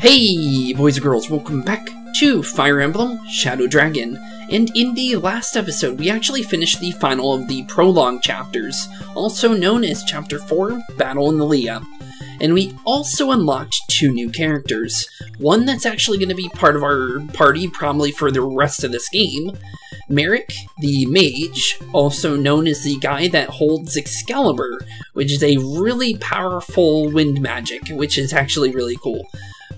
Hey boys and girls, welcome back to Fire Emblem Shadow Dragon. And in the last episode, we actually finished the final of the prologue chapters, also known as Chapter 4, Battle in the Leah. And we also unlocked 2 new characters. One that's actually going to be part of our party probably for the rest of this game. Merrick, the mage, also known as the guy that holds Excalibur, which is a really powerful wind magic, which is actually really cool.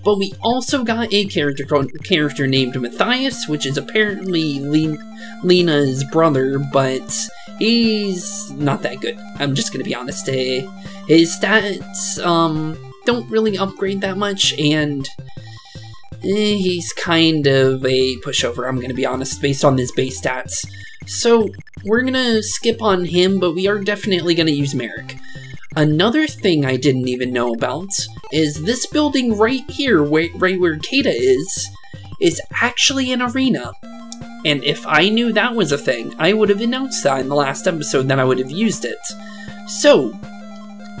But we also got a character named Matthias, which is apparently Lena's brother, but he's not that good. I'm just gonna be honest. His stats don't really upgrade that much, and he's kind of a pushover, I'm gonna be honest, based on his base stats. So we're gonna skip on him, but we are definitely gonna use Merrick. Another thing I didn't even know about is this building right here, right where Caeda is actually an arena. And if I knew that was a thing, I would have announced that in the last episode that I would have used it. So,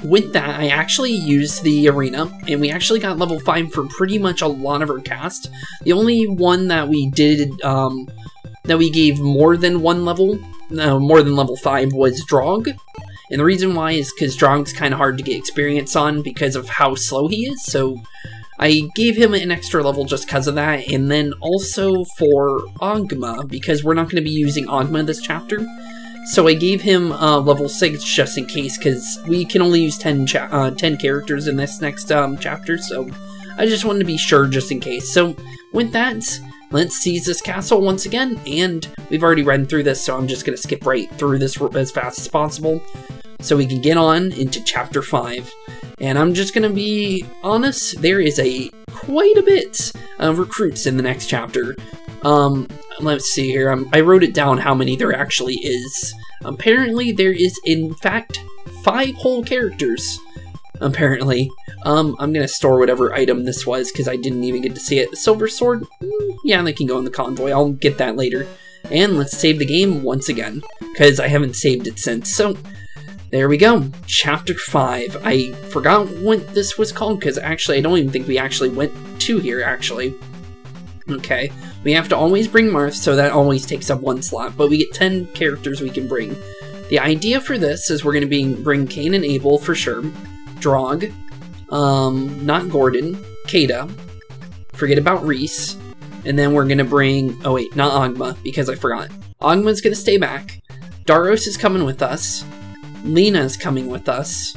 with that, I actually used the arena, and we actually got level 5 for pretty much a lot of our cast. The only one that we did, that we gave more than level 5 was Drog. And the reason why is because Drog's kind of hard to get experience on because of how slow he is, so I gave him an extra level just because of that. And then also for Ogma, because we're not going to be using Ogma this chapter, so I gave him level 6 just in case, because we can only use 10 characters in this next chapter, so I just wanted to be sure just in case. So with that, let's seize this castle once again, and we've already read through this, so I'm just going to skip right through this as fast as possible so we can get on into Chapter 5. And I'm just going to be honest, there is quite a bit of recruits in the next chapter. Let's see here, I wrote it down how many there actually is. Apparently there is, in fact, 5 whole characters. Apparently. I'm gonna store whatever item this was, because I didn't even get to see it. The silver sword? Yeah, they can go in the convoy. I'll get that later. And let's save the game once again, because I haven't saved it since. So, there we go. Chapter 5. I forgot what this was called, because actually I don't even think we actually went to here, actually. Okay. We have to always bring Marth, so that always takes up 1 slot, but we get 10 characters we can bring. The idea for this is we're going to bring Cain and Abel for sure. Drog. Not Gordon, Caeda, forget about Reese, and then we're gonna bring, oh wait, not Ogma, because I forgot. Ogma's gonna stay back, Daros is coming with us, Lena's coming with us,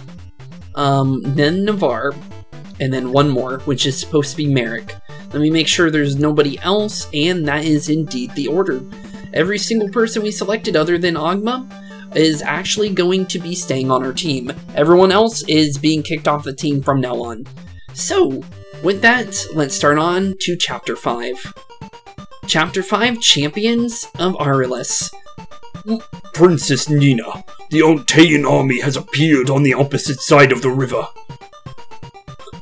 then Navarre, and then one more, which is supposed to be Merrick. Let me make sure there's nobody else, and that is indeed the order. Every single person we selected other than Ogma is actually going to be staying on our team. Everyone else is being kicked off the team from now on. So, with that, let's start on to Chapter 5. Chapter 5, Champions of Aurelius. Princess Nina, the Altean army has appeared on the opposite side of the river.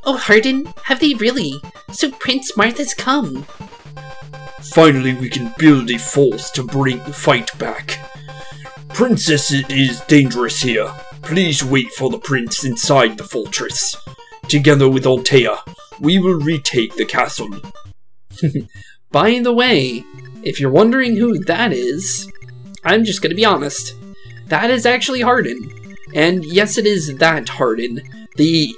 Oh, Hardin, have they really? So Prince Marth has come. Finally, we can build a force to bring the fight back. Princess, it is dangerous here. Please wait for the prince inside the fortress. Together with Altea, we will retake the castle. By the way, if you're wondering who that is, I'm just gonna be honest. That is actually Hardin. And yes, it is that Hardin, the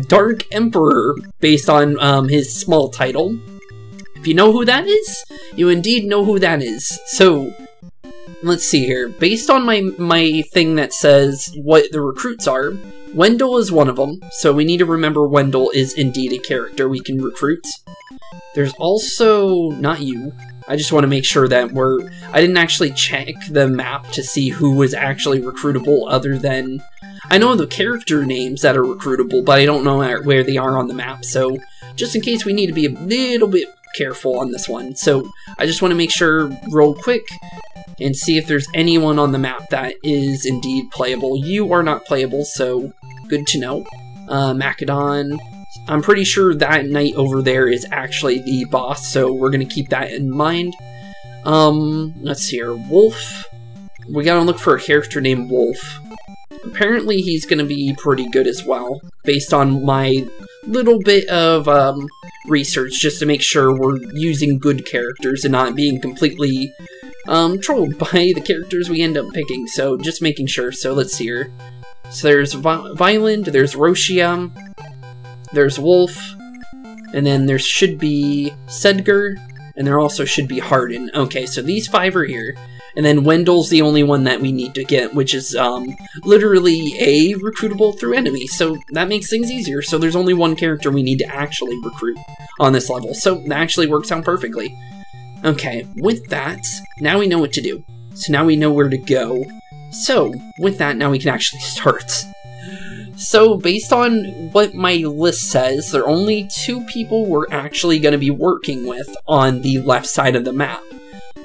Dark Emperor, based on his small title. If you know who that is, you indeed know who that is. So, let's see here. Based on my thing that says what the recruits are, Wendell is one of them, so we need to remember Wendell is indeed a character we can recruit. There's also, not you, I just want to make sure that I didn't actually check the map to see who was actually recruitable other than, I know the character names that are recruitable, but I don't know where they are on the map, so just in case we need to be a little bit careful on this one. So I just want to make sure real quick and see if there's anyone on the map that is indeed playable. You are not playable, so good to know. Macedon, I'm pretty sure that knight over there is actually the boss, so we're going to keep that in mind. Let's see here. Wolf, we gotta look for a character named Wolf. Apparently he's going to be pretty good as well, based on my little bit of research just to make sure we're using good characters and not being completely trolled by the characters we end up picking. So just making sure. So let's see here. So there's Violent, there's Roshia, there's Wolf, and then there should be Sedgar, and there also should be Hardin. Okay, so these 5 are here. And then Wendell's the only one that we need to get, which is literally a recruitable through enemies. So that makes things easier. So there's only one character we need to actually recruit on this level. So that actually works out perfectly. Okay, with that, now we know what to do. So now we know where to go. So, with that, now we can actually start. So, based on what my list says, there are only 2 people we're actually going to be working with on the left side of the map.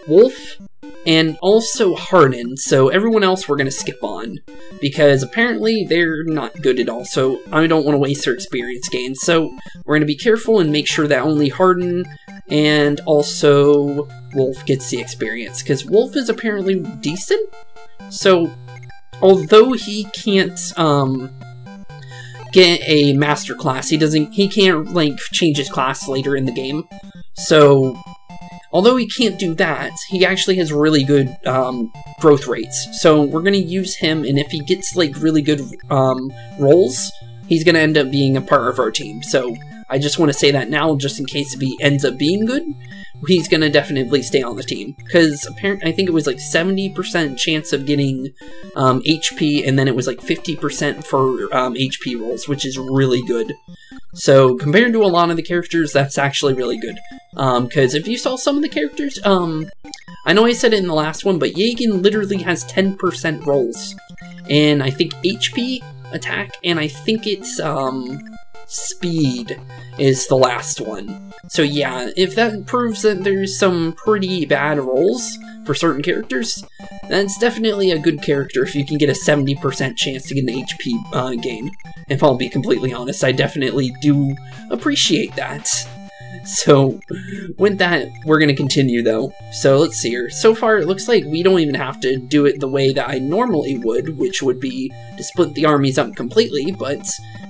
Wolf, and also Hardin, so everyone else we're going to skip on, because apparently they're not good at all, so I don't want to waste their experience gains. So, we're going to be careful and make sure that only Hardin and also Wolf gets the experience, because Wolf is apparently decent. So, although he can't, get a master class, he can't, like, change his class later in the game. So, although he can't do that, he actually has really good, growth rates. So, we're gonna use him, and if he gets, like, really good, rolls, he's gonna end up being a part of our team. So, I just want to say that now, just in case if he ends up being good, he's gonna definitely stay on the team. Because apparently, I think it was like 70% chance of getting HP, and then it was like 50% for HP rolls, which is really good. So compared to a lot of the characters, that's actually really good. Because if you saw some of the characters, I know I said it in the last one, but Yagan literally has 10% rolls, and I think HP, attack, and I think it's speed is the last one. So yeah, if that proves that there's some pretty bad rolls for certain characters, that's definitely a good character if you can get a 70% chance to get an HP gain. If I'll be completely honest, I definitely do appreciate that. So, with that, we're going to continue though. So let's see here. So far, it looks like we don't even have to do it the way that I normally would, which would be to split the armies up completely, but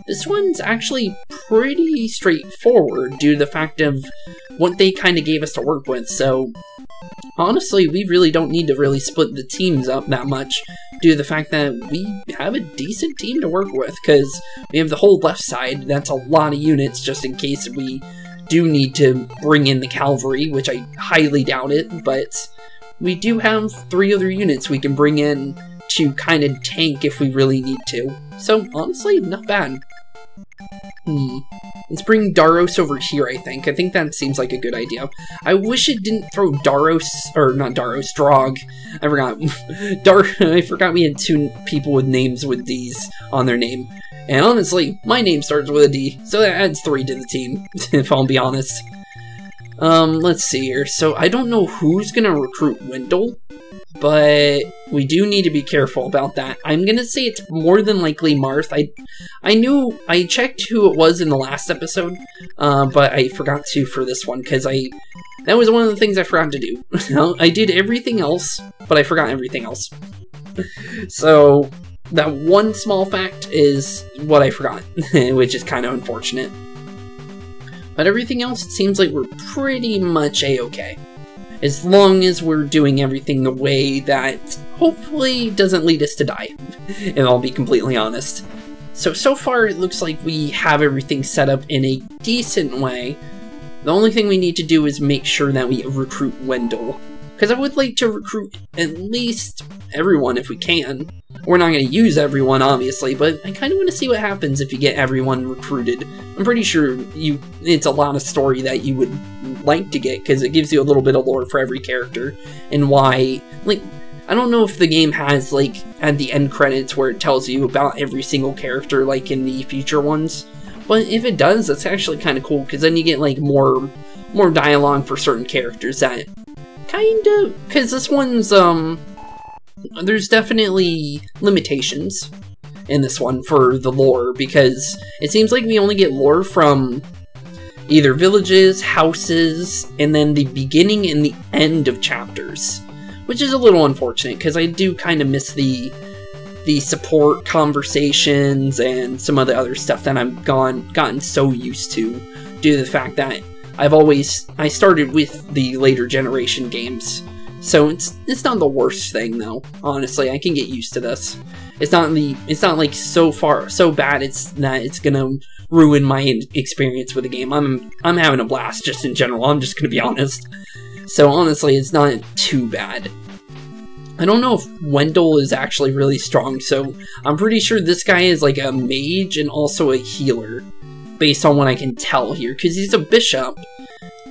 this one's actually pretty straightforward due to the fact of what they kind of gave us to work with. So, honestly, we really don't need to really split the teams up that much due to the fact that we have a decent team to work with, because we have the whole left side. That's a lot of units just in case we do need to bring in the cavalry, which I highly doubt it, but we do have 3 other units we can bring in to kind of tank if we really need to. So, honestly, not bad. Let's bring Daros over here, I think. I think that seems like a good idea. I wish it didn't throw Daros, or not Daros, Drog. I forgot. I forgot we had 2 people with names with D's on their name. And honestly, my name starts with a D, so that adds 3 to the team, if I'll be honest. Let's see here. So, I don't know who's gonna recruit Wendell, but we do need to be careful about that. I'm gonna say it's more than likely Marth. I checked who it was in the last episode, but I forgot to for this one, because that was one of the things I forgot to do. I did everything else, but I forgot everything else. So, that one small fact is what I forgot, which is kind of unfortunate. But everything else, it seems like we're pretty much a-okay. As long as we're doing everything the way that hopefully doesn't lead us to die, if I'll be completely honest. So far it looks like we have everything set up in a decent way. The only thing we need to do is make sure that we recruit Wendell. Because I would like to recruit at least everyone if we can. We're not going to use everyone, obviously, but I kind of want to see what happens if you get everyone recruited. I'm pretty sure it's a lot of story that you would like to get, because it gives you a little bit of lore for every character, and why, like, I don't know if the game has, like, at the end credits where it tells you about every single character, like in the future ones, but if it does, that's actually kind of cool, because then you get, like, more dialogue for certain characters that kind of, because this one's, there's definitely limitations in this one for the lore, because it seems like we only get lore from either villages, houses, and then the beginning and the end of chapters, which is a little unfortunate, because I do kind of miss the the support conversations and some of the other stuff that I've gotten so used to due to the fact that I started with the later generation games. So it's not the worst thing though. Honestly, I can get used to this. It's not like so bad that it's gonna ruin my experience with the game. I'm having a blast just in general. I'm just gonna be honest. So honestly, it's not too bad. I don't know if Wendell is actually really strong, so I'm pretty sure this guy is like a mage and also a healer, based on what I can tell here, because he's a bishop.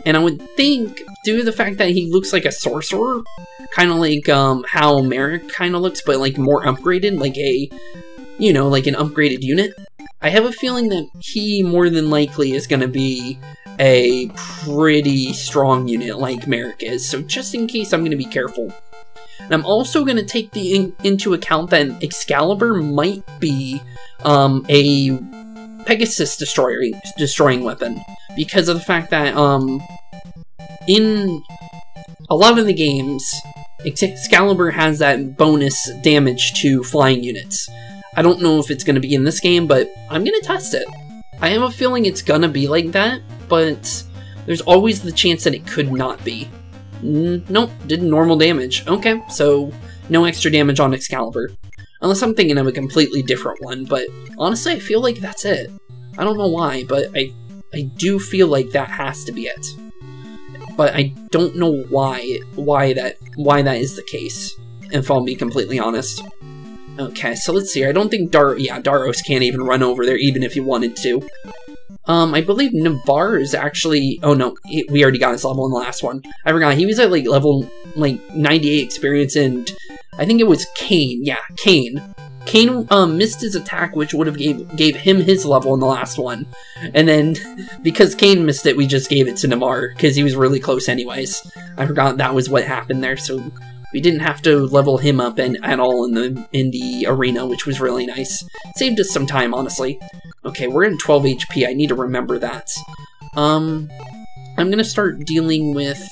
And I would think, due to the fact that he looks like a sorcerer, kind of like how Merrick kind of looks, but like more upgraded, like a, you know, like an upgraded unit, I have a feeling that he more than likely is going to be a pretty strong unit like Merrick is. So just in case, I'm going to be careful. And I'm also going to take into account that Excalibur might be a Pegasus destroying weapon, because of the fact that in a lot of the games, Excalibur has that bonus damage to flying units. I don't know if it's going to be in this game, but I'm going to test it. I have a feeling it's going to be like that, but there's always the chance that it could not be. Nope, did normal damage. Okay, so no extra damage on Excalibur. Unless I'm thinking of a completely different one, but honestly I feel like that's it. I don't know why, but I do feel like that has to be it. But I don't know why that is the case, if I'll be completely honest. Okay, so let's see. I don't think Daros can't even run over there, even if he wanted to. I believe Navarre is actually... Oh no, we already got his level in the last one. I forgot, he was at like level 98 experience, and I think it was Cain. Yeah, Cain. Cain missed his attack, which would have gave him his level in the last one. And then, because Cain missed it, we just gave it to Navarre, because he was really close anyways. I forgot that was what happened there, so we didn't have to level him up at all in the arena, which was really nice. Saved us some time, honestly. Okay, we're in 12 HP, I need to remember that. I'm gonna start dealing with...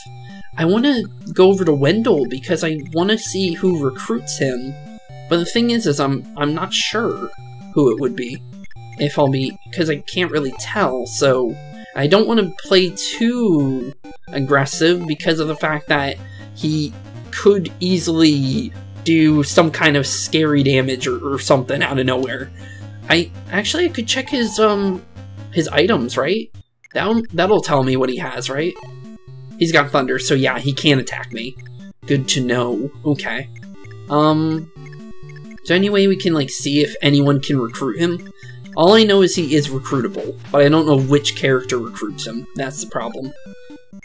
I want to go over to Wendell, because I want to see who recruits him. But the thing is I'm not sure who it would be. If I'll be... because I can't really tell, so... I don't want to play too aggressive, because of the fact that he could easily do some kind of scary damage or something out of nowhere. I could check his items, right? That'll tell me what he has, right? He's got thunder, so yeah, he can attack me. Good to know. Okay. So anyway, we can like see if anyone can recruit him. All I know is he is recruitable, but I don't know which character recruits him. That's the problem.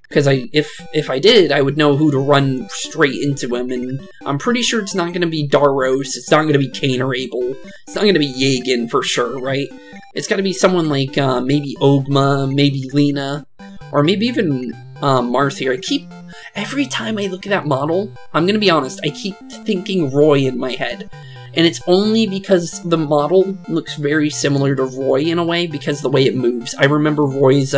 Because if I did, I would know who to run straight into him, and I'm pretty sure it's not going to be Daros, it's not going to be Cain or Abel, it's not going to be Yagan for sure, right? It's got to be someone like maybe Ogma, maybe Lena, or maybe even Marth here. Every time I look at that model, I'm going to be honest, I keep thinking Roy in my head. And it's only because the model looks very similar to Roy in a way, because the way it moves. I remember Roy's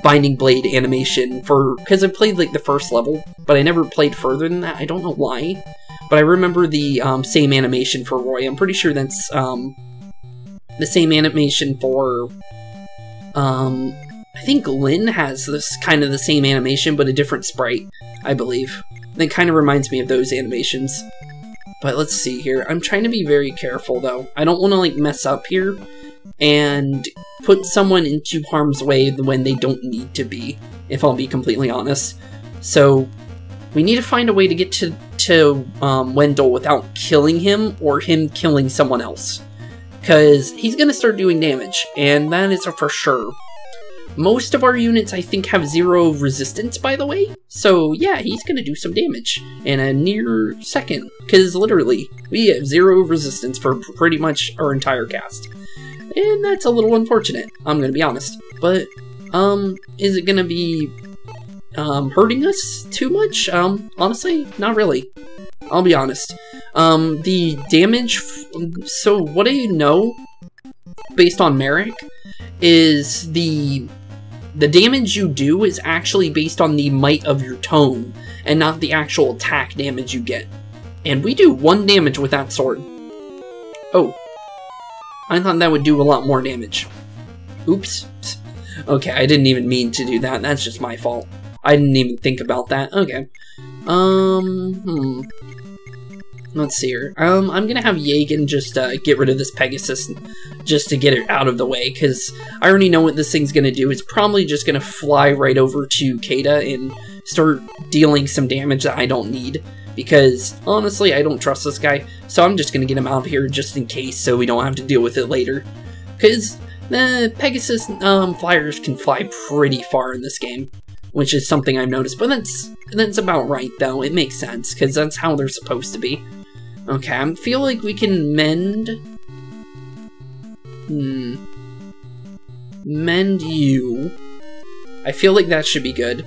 Binding Blade animation because I played like the first level, but I never played further than that. I don't know why, but I remember the same animation for Roy. I'm pretty sure that's the same animation for... I think Lynn has this kind of the same animation, but a different sprite, I believe. And it kind of reminds me of those animations. But let's see here. I'm trying to be very careful, though. I don't want to, like, mess up here and put someone into harm's way when they don't need to be, if I'll be completely honest. So, we need to find a way to get to Wendell without killing him or him killing someone else. Because he's going to start doing damage, and that is for sure. Most of our units, I think, have 0 resistance, by the way. So, yeah, he's going to do some damage in a near second. Because, literally, we have 0 resistance for pretty much our entire cast. And that's a little unfortunate, I'm going to be honest. But, is it going to be hurting us too much? Honestly, not really. I'll be honest. The damage... So, what I know, based on Merrick, is the damage you do is actually based on the might of your tome, and not the actual attack damage you get. And we do 1 damage with that sword. Oh. I thought that would do a lot more damage. Oops. Okay, I didn't even mean to do that. That's just my fault. I didn't even think about that. Okay. Let's see here. I'm gonna have Yagen just get rid of this Pegasus just to get it out of the way, because I already know what this thing's gonna do. It's probably just gonna fly right over to Caeda and start dealing some damage that I don't need, because honestly, I don't trust this guy, so I'm just gonna get him out of here just in case so we don't have to deal with it later. Because the Pegasus flyers can fly pretty far in this game, which is something I've noticed, but that's about right though. It makes sense, because that's how they're supposed to be. Okay, I feel like we can mend... Mend you. I feel like that should be good.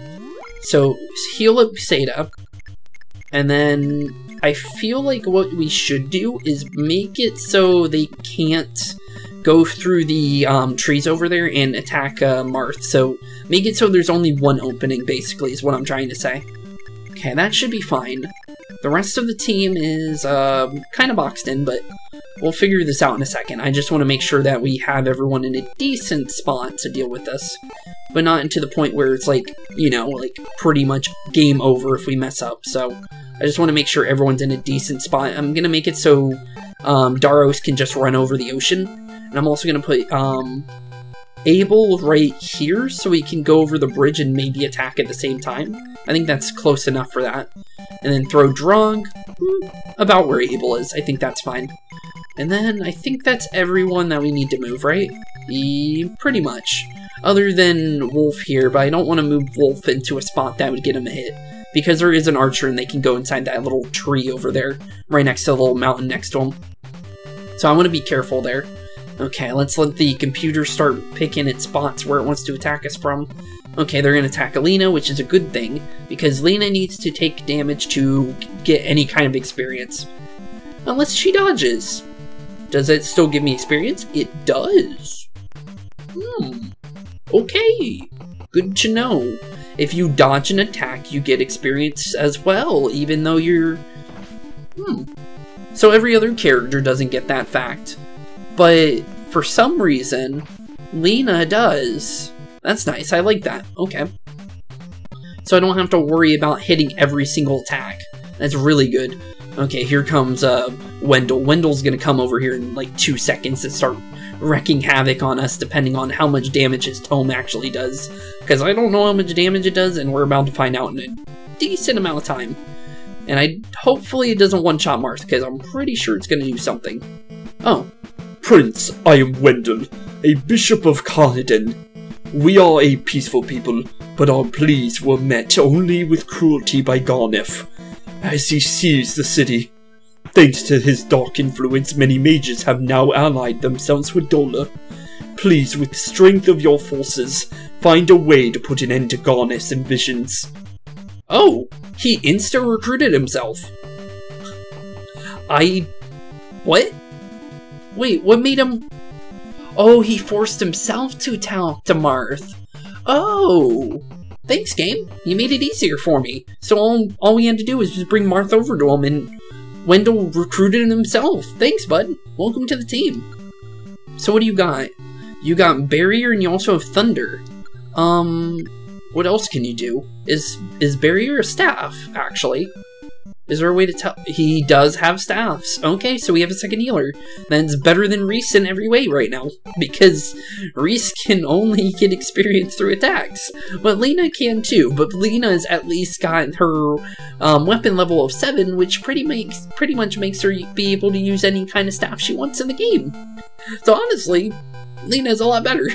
So, heal up Caeda. And then, I feel like what we should do is make it so they can't go through the trees over there and attack Marth. So, make it so there's only one opening, basically, is what I'm trying to say. Okay, that should be fine. The rest of the team is kind of boxed in, but we'll figure this out in a second. I just want to make sure that we have everyone in a decent spot to deal with this, but not to the point where it's like, you know, like pretty much game over if we mess up. So I just want to make sure everyone's in a decent spot. I'm going to make it so Daros can just run over the ocean, and I'm also going to put Abel right here so he can go over the bridge and maybe attack at the same time. I think that's close enough for that. And then throw Drog about where Abel is. I think that's fine. And then I think that's everyone that we need to move, right? Pretty much. Other than Wolf here, but I don't want to move Wolf into a spot that would get him a hit, because there is an archer and they can go inside that little tree over there, right next to the little mountain next to him. So I want to be careful there. Okay, let's let the computer start picking its spots where it wants to attack us from. Okay, they're going to attack Alina, which is a good thing, because Lina needs to take damage to get any kind of experience. Unless she dodges. Does it still give me experience? It does. Okay. Good to know. If you dodge an attack, you get experience as well, even though you're... So every other character doesn't get that fact. But for some reason, Lina does. That's nice, I like that. Okay. So I don't have to worry about hitting every single attack. That's really good. Okay, here comes Wendell. Wendell's gonna come over here in like 2 seconds and start wreaking havoc on us, depending on how much damage his tome actually does. Because I don't know how much damage it does, and we're about to find out in a decent amount of time. And hopefully it doesn't one-shot Marth, because I'm pretty sure it's gonna do something. Oh. Prince, I am Wendell, a bishop of Caeda. We are a peaceful people, but our pleas were met only with cruelty by Garneth, as he seized the city. Thanks to his dark influence, many mages have now allied themselves with Dola. Please, with the strength of your forces, find a way to put an end to Garneth's ambitions. Oh, he insta-recruited himself. What? Wait, what made him... Oh, he forced himself to talk to Marth. Oh! Thanks, game. You made it easier for me. So all we had to do was just bring Marth over to him, and Wendell recruited him himself. Thanks, bud. Welcome to the team. So what do you got? You got Barrier, and you also have Thunder. What else can you do? Is Barrier a staff, actually? Is there a way to tell? He does have staffs. Okay, so we have a second healer. That's better than Reese in every way right now, because Reese can only get experience through attacks. But Lina can too, but Lina's at least got her weapon level of 7, which pretty much makes her be able to use any kind of staff she wants in the game. So honestly, Lina's a lot better.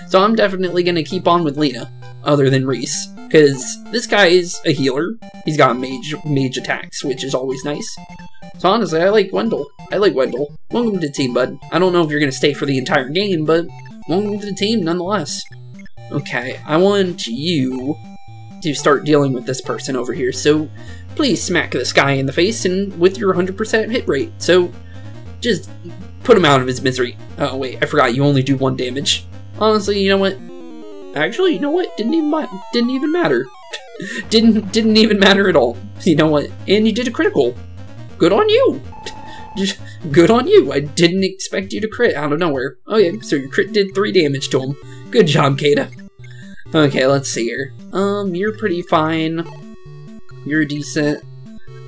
So I'm definitely going to keep on with Lina, other than Reese, because this guy is a healer. He's got mage attacks, which is always nice. So honestly, I like Wendell. Welcome to the team, bud. I don't know if you're going to stay for the entire game, but welcome to the team nonetheless. Okay, I want you to start dealing with this person over here, so please smack this guy in the face and with your 100% hit rate. So just put him out of his misery. Oh wait, I forgot you only do 1 damage. Honestly, you know what? Actually, you know what? Didn't even matter. didn't even matter at all. You know what? And you did a critical. Good on you. Good on you. I didn't expect you to crit out of nowhere. Okay, so your crit did 3 damage to him. Good job, Caeda. Okay, let's see here. You're pretty fine. You're decent.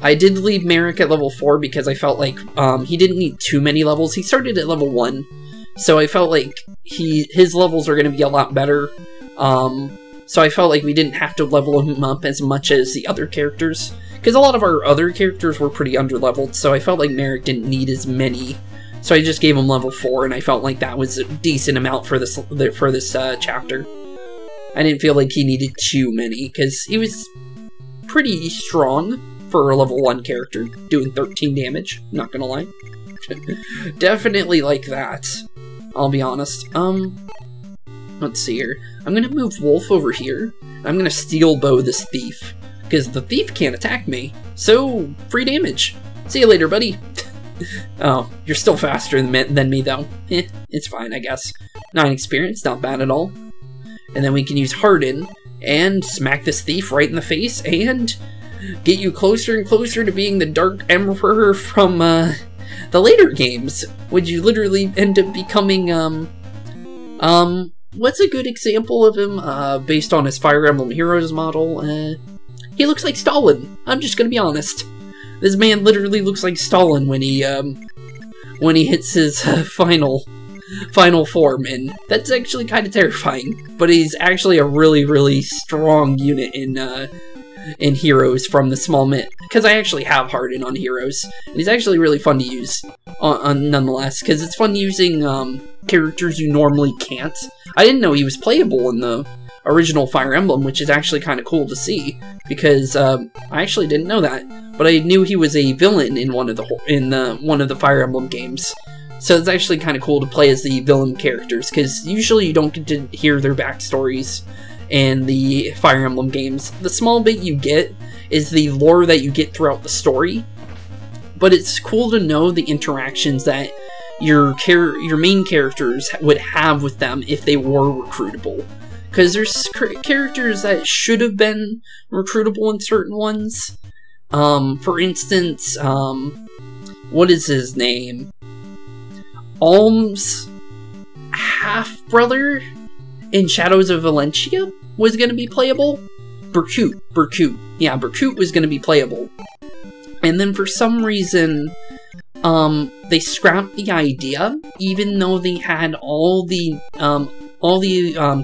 I did leave Merrick at level 4 because I felt like he didn't need too many levels. He started at level 1, so I felt like his levels are going to be a lot better. So I felt like we didn't have to level him up as much as the other characters, because a lot of our other characters were pretty underleveled, so I felt like Merrick didn't need as many. So I just gave him level 4, and I felt like that was a decent amount for this chapter. I didn't feel like he needed too many, because he was pretty strong for a level 1 character, doing 13 damage, not gonna lie. Definitely like that, I'll be honest. Let's see here. I'm gonna move Wolf over here. I'm gonna steel bow this thief, because the thief can't attack me, so free damage. See you later, buddy. Oh, you're still faster than me, though. It's fine, I guess. 9 experience, not bad at all. And then we can use Harden and smack this thief right in the face and get you closer and closer to being the Dark Emperor from the later games, which you literally end up becoming, what's a good example of him, based on his Fire Emblem Heroes model? He looks like Stalin. I'm just gonna be honest. This man literally looks like Stalin when he hits his final form, and that's actually kind of terrifying. But he's actually a really, really strong unit in Heroes from the small mint, because I actually have Harden on Heroes, and he's actually really fun to use, nonetheless, because it's fun using characters you normally can't. I didn't know he was playable in the original Fire Emblem, which is actually kind of cool to see, because I actually didn't know that, but I knew he was a villain in one of the Fire Emblem games. So it's actually kind of cool to play as the villain characters, because usually you don't get to hear their backstories in the Fire Emblem games. The small bit you get is the lore that you get throughout the story, but it's cool to know the interactions that your main characters would have with them if they were recruitable. Because there's characters that should have been recruitable in certain ones. For instance, what is his name? Alm's half-brother in Shadows of Valentia was going to be playable. Berkut. Yeah, Berkut was going to be playable. And then for some reason, they scrapped the idea, even though they had all the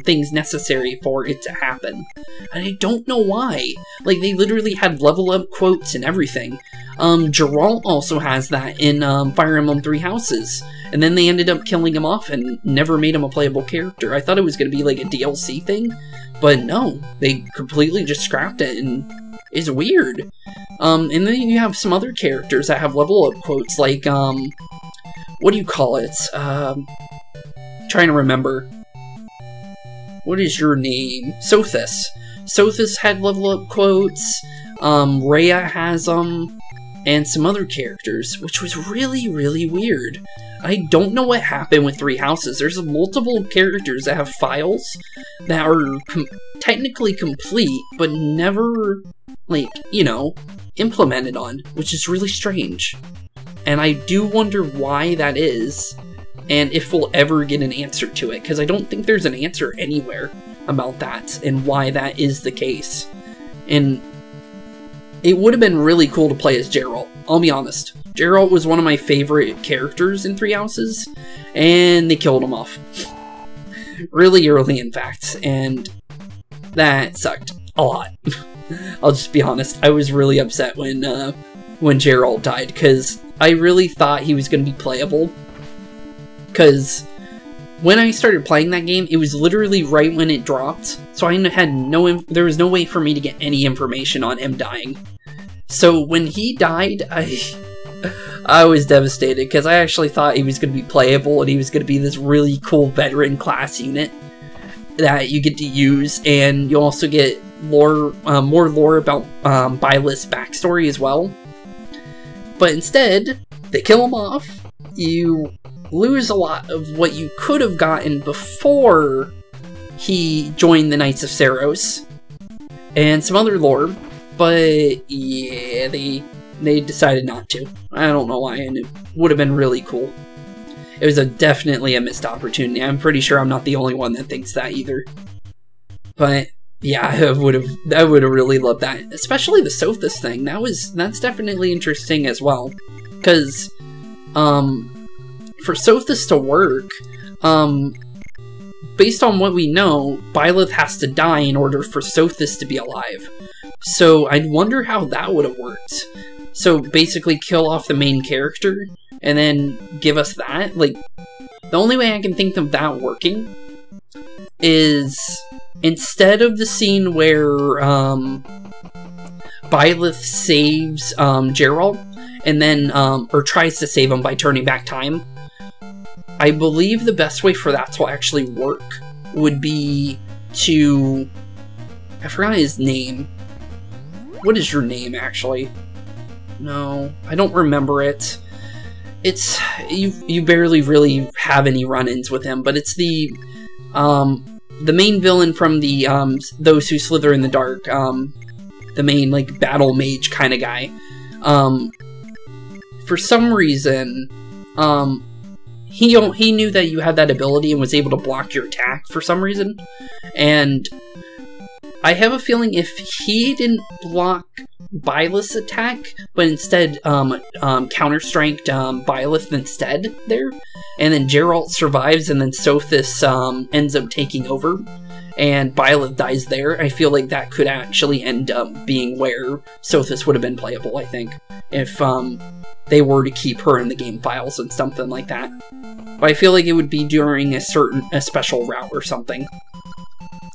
things necessary for it to happen. And I don't know why. Like, they literally had level up quotes and everything. Geralt also has that in Fire Emblem 3 Houses. And then they ended up killing him off and never made him a playable character. I thought it was going to be like a DLC thing, but no, they completely just scrapped it, and it's weird. And then you have some other characters that have level up quotes, like, what do you call it? Trying to remember. What is your name? Sothis. Sothis had level up quotes. Rhea has them, and some other characters, which was really, really weird. I don't know what happened with 3 Houses. There's multiple characters that have files that are technically complete, but never, like, you know, implemented on, which is really strange. And I do wonder why that is, and if we'll ever get an answer to it, because I don't think there's an answer anywhere about that, and why that is the case. And it would have been really cool to play as Geralt, I'll be honest. Geralt was one of my favorite characters in 3 Houses, and they killed him off. Really early, in fact, and that sucked a lot. I'll just be honest, I was really upset when Geralt died, because I really thought he was going to be playable. Because when I started playing that game, it was literally right when it dropped, so I had there was no way for me to get any information on him dying. So when he died, I was devastated, because I actually thought he was going to be playable, and he was going to be this really cool veteran class unit that you get to use, and you also get lore, more lore about Byleth's backstory as well. But instead, they kill him off. You lose a lot of what you could have gotten before he joined the Knights of Seiros, and some other lore. But yeah, they they decided not to. I don't know why, and it would have been really cool. It was definitely a missed opportunity. I'm pretty sure I'm not the only one that thinks that either. But yeah, I would have really loved that, especially the Sothis thing. That's definitely interesting as well, because for Sothis to work, based on what we know, Byleth has to die in order for Sothis to be alive. So I'd wonder how that would have worked. So basically kill off the main character and then give us that? Like, the only way I can think of that working is instead of the scene where Byleth saves Geralt and then or tries to save him by turning back time, I believe the best way for that to actually work would be to... I forgot his name. What is your name, actually? No, I don't remember it. It's... You barely really have any run-ins with him, but it's the main villain from the, Those Who Slither in the Dark, the main, like, battle mage kind of guy. For some reason, he knew that you had that ability and was able to block your attack for some reason, and I have a feeling if he didn't block Byleth's attack, but instead counter-striked Byleth instead there, and then Geralt survives and then Sothis ends up taking over, and Byleth dies there, I feel like that could actually end up being where Sothis would have been playable, I think, if they were to keep her in the game files and something like that. But I feel like it would be during a special route or something,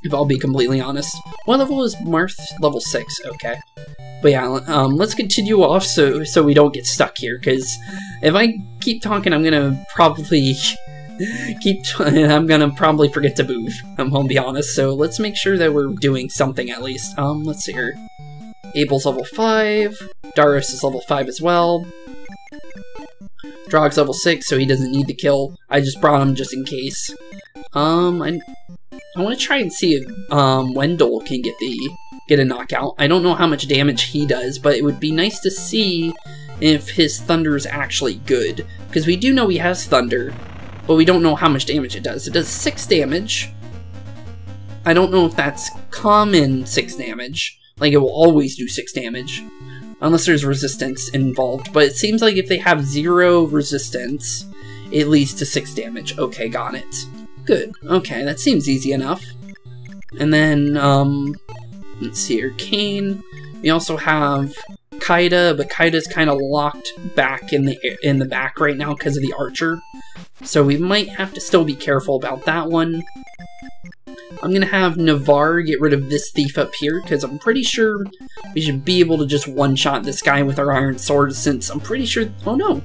if I'll be completely honest. What level is Marth? Level 6, okay. But yeah, let's continue off so we don't get stuck here, because if I keep talking, I'm gonna probably I'm gonna probably forget to move, I'm gonna be honest, so let's make sure that we're doing something at least. Let's see here. Abel's level 5, Darius is level 5 as well. Drog's level 6, so he doesn't need the kill. I just brought him just in case. I want to try and see if Wendell can get a knockout. I don't know how much damage he does, but it would be nice to see if his thunder is actually good. Because we do know he has thunder, but we don't know how much damage it does. It does 6 damage. I don't know if that's common 6 damage. Like, it will always do 6 damage. Unless there's resistance involved. But it seems like if they have 0 resistance, it leads to 6 damage. Okay, got it. Good. Okay, that seems easy enough. And then, let's see here. Kane. We also have Caeda, but Caeda's kind of locked back in the back right now because of the archer. So we might have to still be careful about that one. I'm going to have Navarre get rid of this thief up here, because I'm pretty sure we should be able to just one-shot this guy with our iron sword, since I'm pretty sure... Oh, no.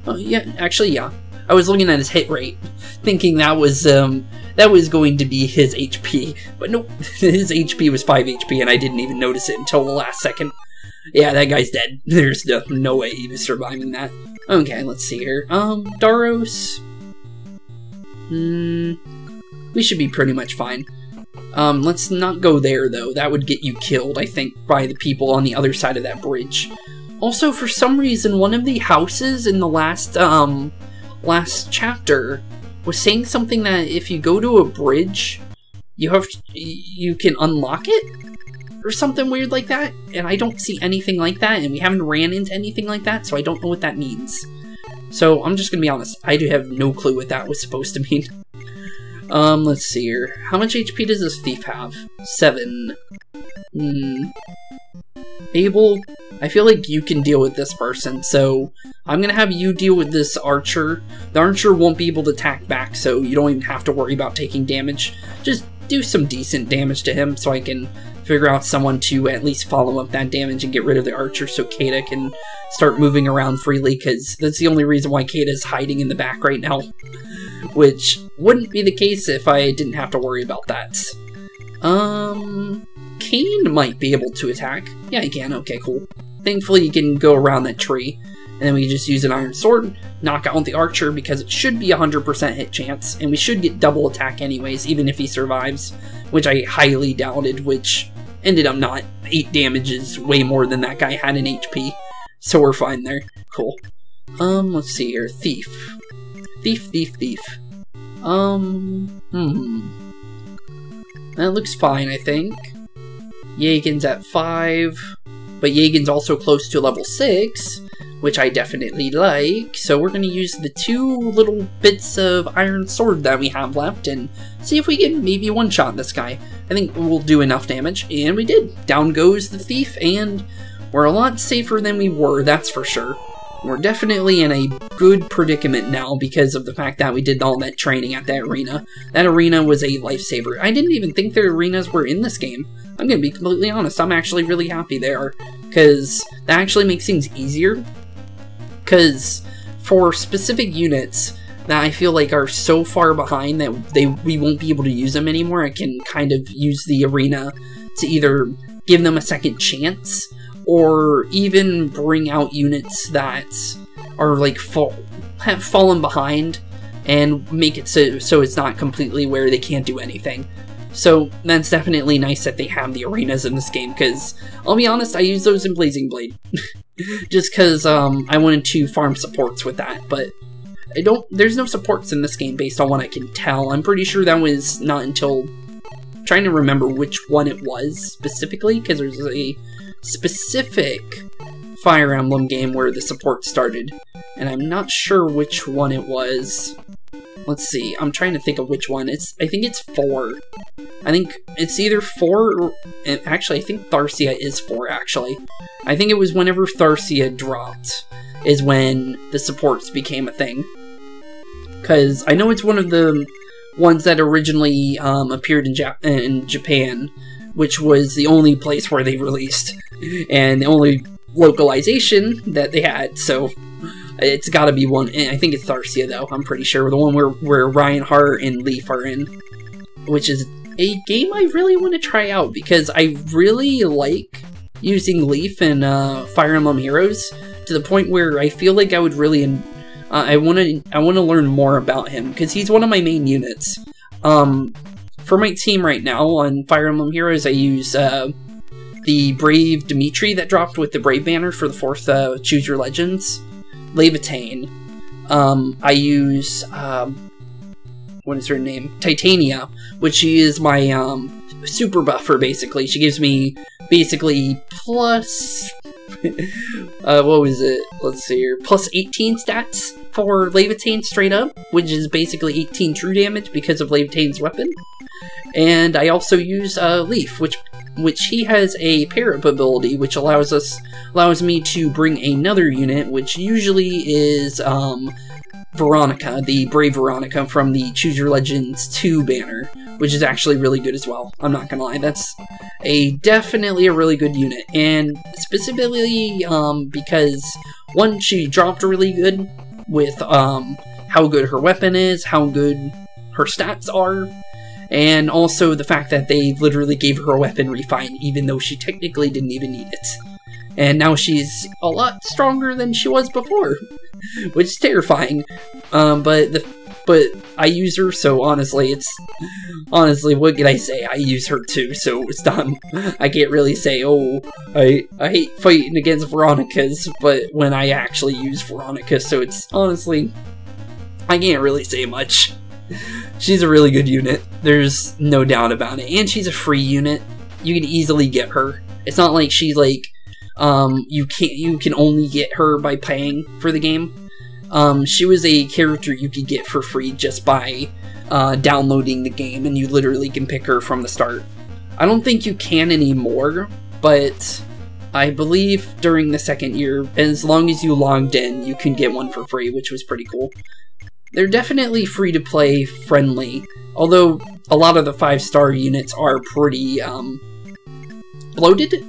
Oh, yeah, actually, yeah. I was looking at his hit rate, thinking that was going to be his HP, but nope, his HP was 5 HP, and I didn't even notice it until the last second. Yeah, that guy's dead. There's no way he was surviving that. Okay, let's see here. Daros... we should be pretty much fine. Let's not go there, though. That would get you killed, I think, by the people on the other side of that bridge. Also, for some reason, one of the houses in the last chapter was saying something that if you go to a bridge, you can unlock it? Or something weird like that? And I don't see anything like that, and we haven't ran into anything like that, so I don't know what that means. So, I'm just gonna be honest, I do have no clue what that was supposed to mean. Let's see here. How much HP does this thief have? 7. Abel, I feel like you can deal with this person, so I'm gonna have you deal with this archer. The archer won't be able to attack back, so you don't even have to worry about taking damage. Just do some decent damage to him so I can figure out someone to at least follow up that damage and get rid of the archer so Caeda can start moving around freely, because that's the only reason why Caeda is hiding in the back right now. Which wouldn't be the case if I didn't have to worry about that. Kane might be able to attack. Yeah, he can. Okay, cool. Thankfully, he can go around that tree. And then we just use an iron sword, knock out the archer, because it should be 100% hit chance. And we should get double attack anyways, even if he survives. Which I highly doubted, which ended up not. 8 damage is way more than that guy had in HP. So we're fine there. Cool. Let's see here. Thief. Thief. That looks fine, I think. Jagen's at 5, but Jagen's also close to level 6, which I definitely like, so we're going to use the 2 little bits of iron sword that we have left and see if we can maybe one-shot this guy. I think we'll do enough damage, and we did. Down goes the thief, and we're a lot safer than we were, that's for sure. We're definitely in a good predicament now because of the fact that we did all that training at that arena. That arena was a lifesaver. I didn't even think the arenas were in this game. I'm gonna be completely honest, I'm actually really happy they are, because that actually makes things easier. Because for specific units that I feel like are so far behind that we won't be able to use them anymore, I can kind of use the arena to either give them a second chance, or even bring out units that are like have fallen behind and make it so it's not completely where they can't do anything. So that's definitely nice that they have the arenas in this game, because I'll be honest, I use those in Blazing Blade. Just because I wanted to farm supports with that, but there's no supports in this game based on what I can tell. I'm pretty sure that was not until, I'm trying to remember which one it was specifically, because there's a specific Fire Emblem game where the support started, and I'm not sure which one it was. Let's see, I'm trying to think of which one. I think it's 4. I think it's either 4 or, actually I think Tharsia is 4 actually. I think it was whenever Tharsia dropped is when the supports became a thing. Because I know it's one of the ones that originally appeared in Japan, which was the only place where they released, and the only localization that they had, so it's gotta be one. I think it's Tharsia though, I'm pretty sure, the one where Reinhardt and Leaf are in, which is a game I really want to try out, because I really like using Leaf in Fire Emblem Heroes, to the point where I feel like I would really, I want to learn more about him, because he's one of my main units. For my team right now on Fire Emblem Heroes, I use the Brave Dimitri that dropped with the Brave banner for the 4th Choose Your Legends. Levitain. I use, what is her name? Titania, which she is my super buffer, basically. She gives me, basically, plus, what was it? Let's see here. Plus 18 stats for Levitain straight up, which is basically 18 true damage because of Levitain's weapon. And I also use Leaf, which he has a pair-up ability, which allows me to bring another unit, which usually is Veronica, the Brave Veronica from the Choose Your Legends 2 banner, which is actually really good as well. I'm not gonna lie, that's definitely a really good unit, and specifically because, one, she dropped really good with how good her weapon is, how good her stats are, and also the fact that they literally gave her a weapon refine, even though she technically didn't even need it. And now she's a lot stronger than she was before, which is terrifying. But I use her, so honestly, what can I say? I use her too, so it's not, I can't really say, oh, I hate fighting against Veronicas, but when I actually use Veronica, so it's, honestly, I can't really say much. She's a really good unit, there's no doubt about it, and she's a free unit. You can easily get her. It's not like she's like, you can only get her by paying for the game. She was a character you could get for free just by downloading the game, and you literally can pick her from the start. I don't think you can anymore, but I believe during the 2nd year, as long as you logged in, you can get one for free, which was pretty cool. They're definitely free-to-play friendly, although a lot of the 5-star units are pretty, bloated?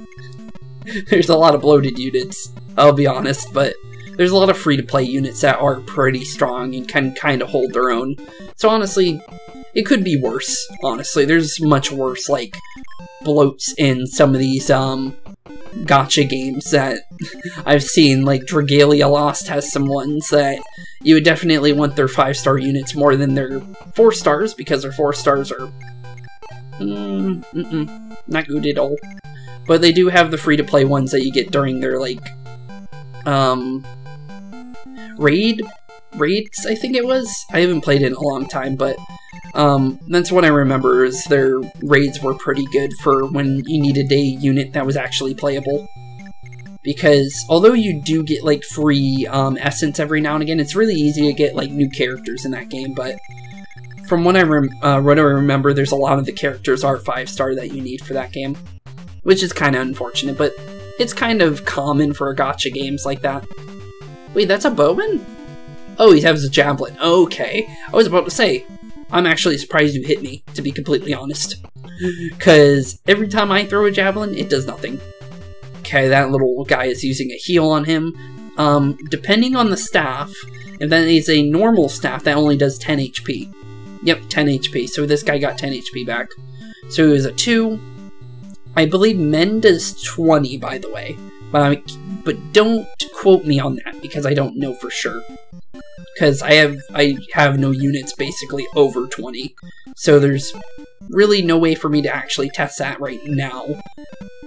There's a lot of bloated units, I'll be honest, but there's a lot of free-to-play units that are pretty strong and can kind of hold their own. So honestly, it could be worse, honestly. There's much worse, like, bloats in some of these, gacha games that I've seen, like Dragalia Lost has some ones that you would definitely want their 5-star units more than their 4 stars, because their 4 stars are not good at all. But they do have the free-to-play ones that you get during their, like, raids, I think it was. I haven't played it in a long time, but that's what I remember, is their raids were pretty good for when you needed a unit that was actually playable. Because although you do get like free essence every now and again, it's really easy to get like new characters in that game, but from what I remember, there's a lot of the characters are 5-star that you need for that game, which is kind of unfortunate, but it's kind of common for gacha games like that. Wait, that's a bowman? Oh, he has a javelin. Okay, I was about to say, I'm actually surprised you hit me, to be completely honest. Because every time I throw a javelin, it does nothing. Okay, that little guy is using a heal on him. Depending on the staff, if that is a normal staff, that only does 10 HP. Yep, 10 HP, so this guy got 10 HP back. So it was a 2. I believe men does 20, by the way. But don't quote me on that, because I don't know for sure. Because I have no units basically over 20. So there's really no way for me to actually test that right now.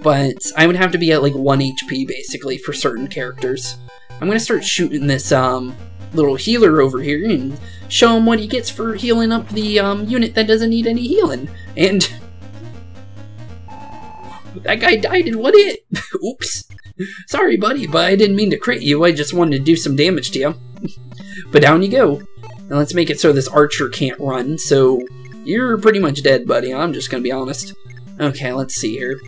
But I would have to be at like 1 HP basically for certain characters. I'm going to start shooting this little healer over here and show him what he gets for healing up the unit that doesn't need any healing. And that guy died in 1 hit. Oops. Sorry, buddy, but I didn't mean to crit you. I just wanted to do some damage to you. But down you go. Now let's make it so this archer can't run, so you're pretty much dead, buddy. I'm just gonna be honest. Okay, let's see here.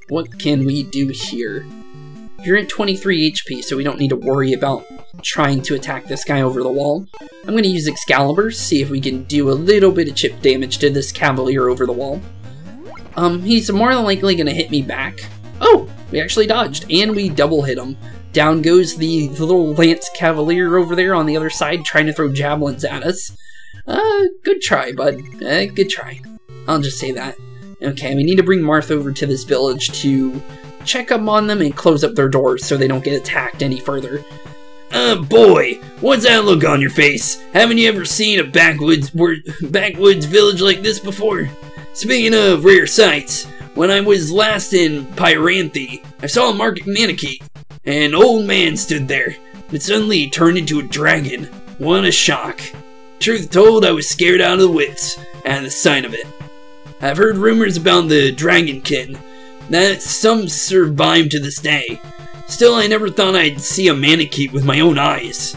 What can we do here? You're at 23 HP, so we don't need to worry about trying to attack this guy over the wall. I'm gonna use Excalibur, see if we can do a little bit of chip damage to this cavalier over the wall. He's more than likely gonna hit me back. Oh! We actually dodged, and we double hit him. Down goes the little Lance Cavalier over there on the other side, trying to throw javelins at us. Good try, bud. Good try. I'll just say that. Okay, we need to bring Marth over to this village to check up on them and close up their doors so they don't get attacked any further. Boy, what's that look on your face? Haven't you ever seen a backwoods village like this before? Speaking of rare sights, when I was last in Pyranthe, I saw a market mannequin. An old man stood there, but suddenly he turned into a dragon. What a shock. Truth told, I was scared out of the wits at the sight of it. I've heard rumors about the Dragonkin, that some survive to this day. Still, I never thought I'd see a mannequin with my own eyes.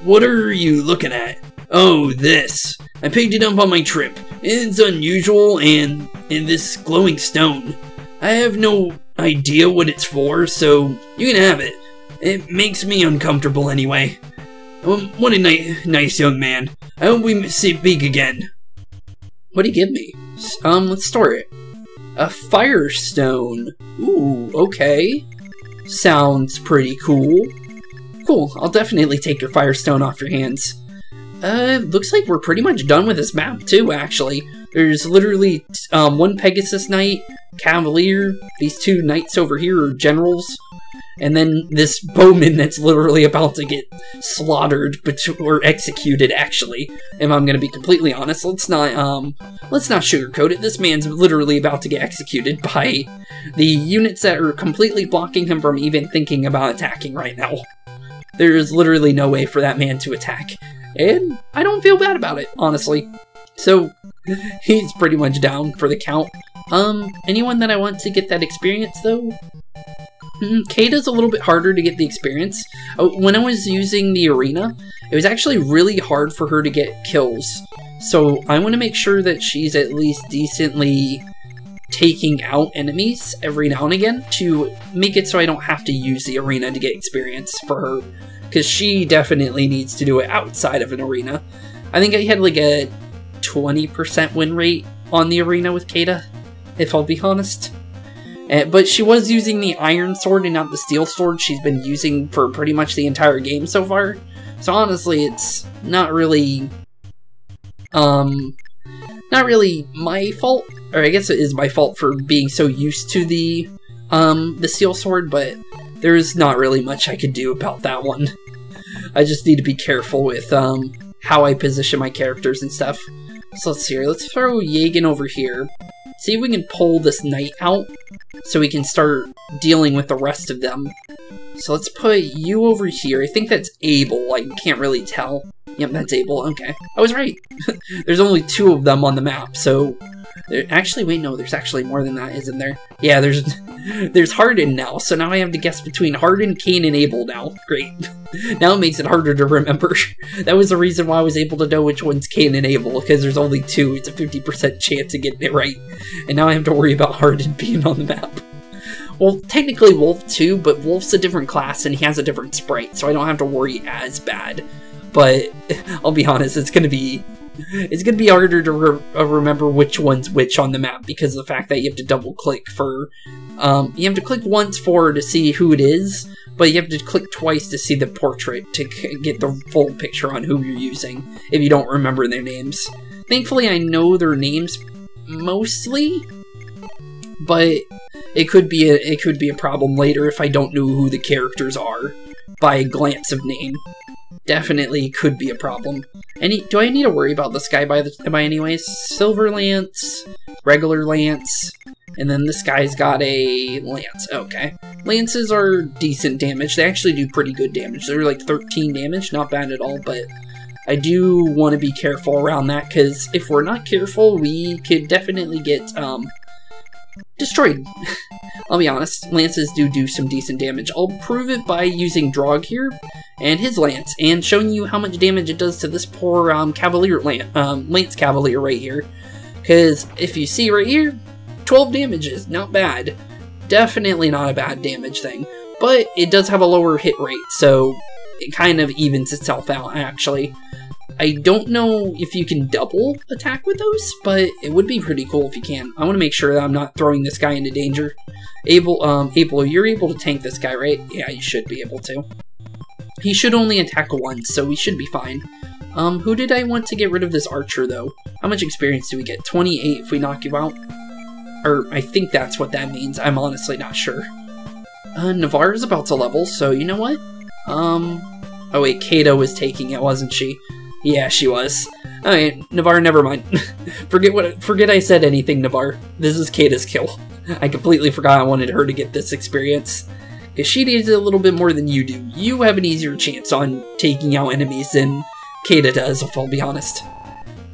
What are you looking at? Oh, this. I picked it up on my trip. It's unusual and in this glowing stone. I have no idea what it's for, so you can have it. It makes me uncomfortable anyway. What a nice young man. I hope we speak again. What'd he give me? Let's store it. A firestone. Ooh, okay. Sounds pretty cool. Cool, I'll definitely take your firestone off your hands. Looks like we're pretty much done with this map too, actually. There's literally one Pegasus Knight, Cavalier, these 2 knights over here are generals, and then this bowman that's literally about to get slaughtered, or executed, actually. If I'm gonna be completely honest, let's not sugarcoat it. This man's literally about to get executed by the units that are completely blocking him from even thinking about attacking right now. There is literally no way for that man to attack. And I don't feel bad about it, honestly. So, he's pretty much down for the count. Anyone that I want to get that experience, though? Caeda's a little bit harder to get the experience. When I was using the arena, it was actually really hard for her to get kills. So, I want to make sure that she's at least decently taking out enemies every now and again to make it so I don't have to use the arena to get experience for her. Because she definitely needs to do it outside of an arena. I think I had like a 20% win rate on the arena with Caeda, if I'll be honest. But she was using the iron sword and not the steel sword she's been using for pretty much the entire game so far. So honestly, it's not really my fault. Or I guess it is my fault for being so used to the steel sword, but there's not really much I could do about that one. I just need to be careful with how I position my characters and stuff. So let's see here. Let's throw Yagen over here. See if we can pull this knight out so we can start dealing with the rest of them. So let's put you over here. I think that's Abel. I can't really tell. Yep, that's Abel. Okay. I was right. There's only 2 of them on the map, so... Actually, wait, no, there's actually more than that, isn't there? Yeah, there's Hardin now, so now I have to guess between Hardin, Cain, and Abel now. Great. Now it makes it harder to remember. That was the reason why I was able to know which one's Cain and Abel, because there's only 2. It's a 50% chance of getting it right. And now I have to worry about Hardin being on the map. Well, technically Wolf too, but Wolf's a different class and he has a different sprite, so I don't have to worry as bad. But I'll be honest, it's gonna be harder to remember which one's which on the map because of the fact that you have to double click for, you have to click once to see who it is, but you have to click twice to see the portrait to get the full picture on who you're using if you don't remember their names. Thankfully, I know their names mostly, but it could be a problem later if I don't know who the characters are by a glance of name. Definitely could be a problem. Do I need to worry about this guy by any ways? Silver Lance, regular Lance, and then this guy's got a Lance. Okay. Lances are decent damage. They actually do pretty good damage. They're like 13 damage, not bad at all, but I do want to be careful around that, because if we're not careful, we could definitely get, destroyed. I'll be honest, Lances do some decent damage. I'll prove it by using Drog here, and his Lance, and showing you how much damage it does to this poor Cavalier Lance Cavalier right here. Because if you see right here, 12 damage is not bad. Definitely not a bad damage thing. But it does have a lower hit rate, so it kind of evens itself out, actually. I don't know if you can double attack with those, but it would be pretty cool if you can. I want to make sure that I'm not throwing this guy into danger. Abel, you're able to tank this guy, right? Yeah, you should be able to. He should only attack once, so we should be fine. Who did I want to get rid of this archer, though? How much experience do we get? 28 if we knock you out? Or, I think that's what that means. I'm honestly not sure. Navarre's about to level, so you know what? Oh wait, Caeda was taking it, wasn't she? Yeah, she was. Alright, Navarre, never mind. Forget I said anything, Navarre. This is Caeda's kill. I completely forgot I wanted her to get this experience. Because she needs it a little bit more than you do. You have an easier chance on taking out enemies than Caeda does, if I'll be honest.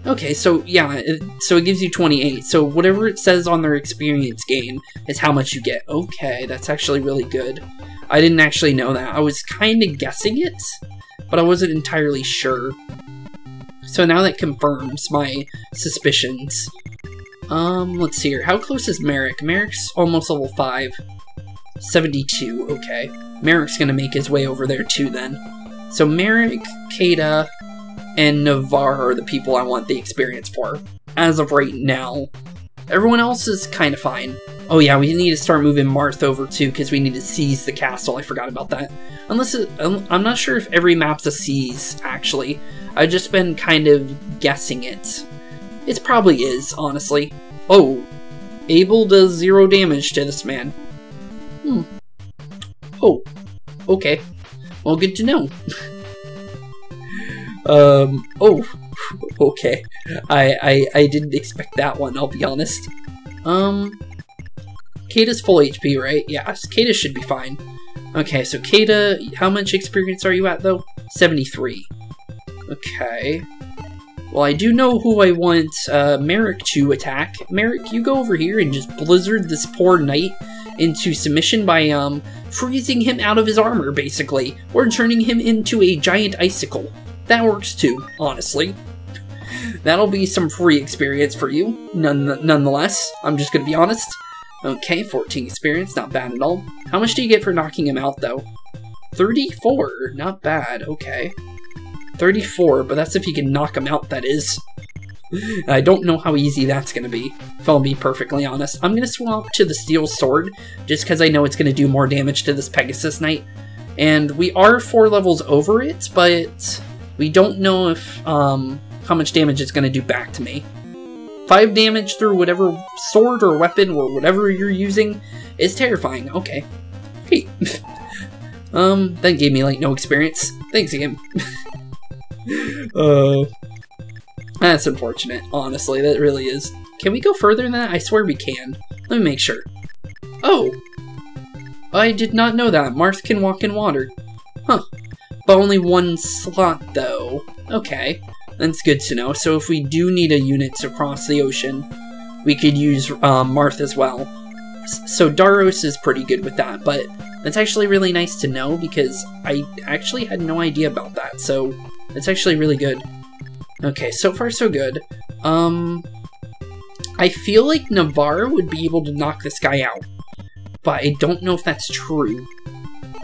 Okay, so yeah, so it gives you 28. So whatever it says on their experience gain is how much you get. Okay, that's actually really good. I didn't actually know that. I was kind of guessing it, but I wasn't entirely sure. So now that confirms my suspicions. Let's see here. How close is Merrick? Merrick's almost level 5. 72, okay. Merrick's gonna make his way over there too then. So Merrick, Caeda, and Navarre are the people I want the experience for, as of right now. Everyone else is kind of fine. Oh yeah, we need to start moving Marth over too, because we need to seize the castle. I forgot about that. I'm not sure if every map's a seize, actually. I've just been kind of guessing it. It probably is, honestly. Oh, Abel does 0 damage to this man. Oh, okay. Well, good to know. Oh, okay. I didn't expect that one, I'll be honest. Caeda's full HP, right? Yeah, Caeda should be fine. Okay, so Caeda, how much experience are you at, though? 73. Okay. Well, I do know who I want Merrick to attack. Merrick, you go over here and just blizzard this poor knight into submission by freezing him out of his armor, basically, or turning him into a giant icicle. That works too, honestly. That'll be some free experience for you, nonetheless. I'm just gonna be honest. Okay, 14 experience, not bad at all. How much do you get for knocking him out, though? 34, not bad, okay. 34, but that's if you can knock him out, that is. I don't know how easy that's gonna be, if I'll be perfectly honest. I'm gonna swap to the steel sword, just because I know it's gonna do more damage to this Pegasus Knight. And we are 4 levels over it, but we don't know if, how much damage it's gonna do back to me. 5 damage through whatever sword or weapon or whatever you're using is terrifying. Okay. Great. That gave me, like, no experience. Thanks again. That's unfortunate, honestly. That really is. Can we go further than that? I swear we can. Let me make sure. Oh! I did not know that. Marth can walk in water. Huh. But only one slot, though. Okay. That's good to know. So if we do need a unit to cross the ocean, we could use Marth as well. So Daros is pretty good with that, but that's actually really nice to know because I actually had no idea about that. So it's actually really good. Okay, so far so good. I feel like Navarre would be able to knock this guy out, but I don't know if that's true.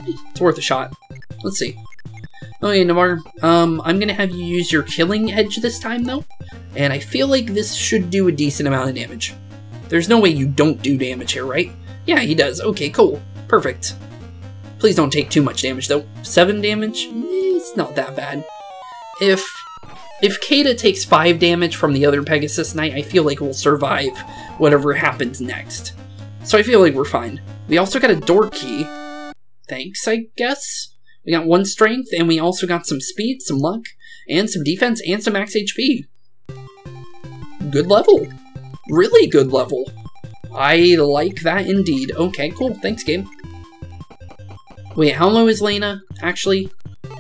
It's worth a shot. Let's see. Okay, Navarre, I'm gonna have you use your killing edge this time, though, and I feel like this should do a decent amount of damage. There's no way you don't do damage here, right? Yeah, he does. Okay, cool. Perfect. Please don't take too much damage, though. 7 damage? It's not that bad. If Caeda takes 5 damage from the other Pegasus Knight, I feel like we'll survive whatever happens next. So I feel like we're fine. We also got a door key. Thanks, I guess? We got 1 strength, and we also got some speed, some luck, and some defense, and some max HP. Good level. Really good level. I like that indeed. Okay, cool. Thanks, game. Wait, how low is Lena, actually?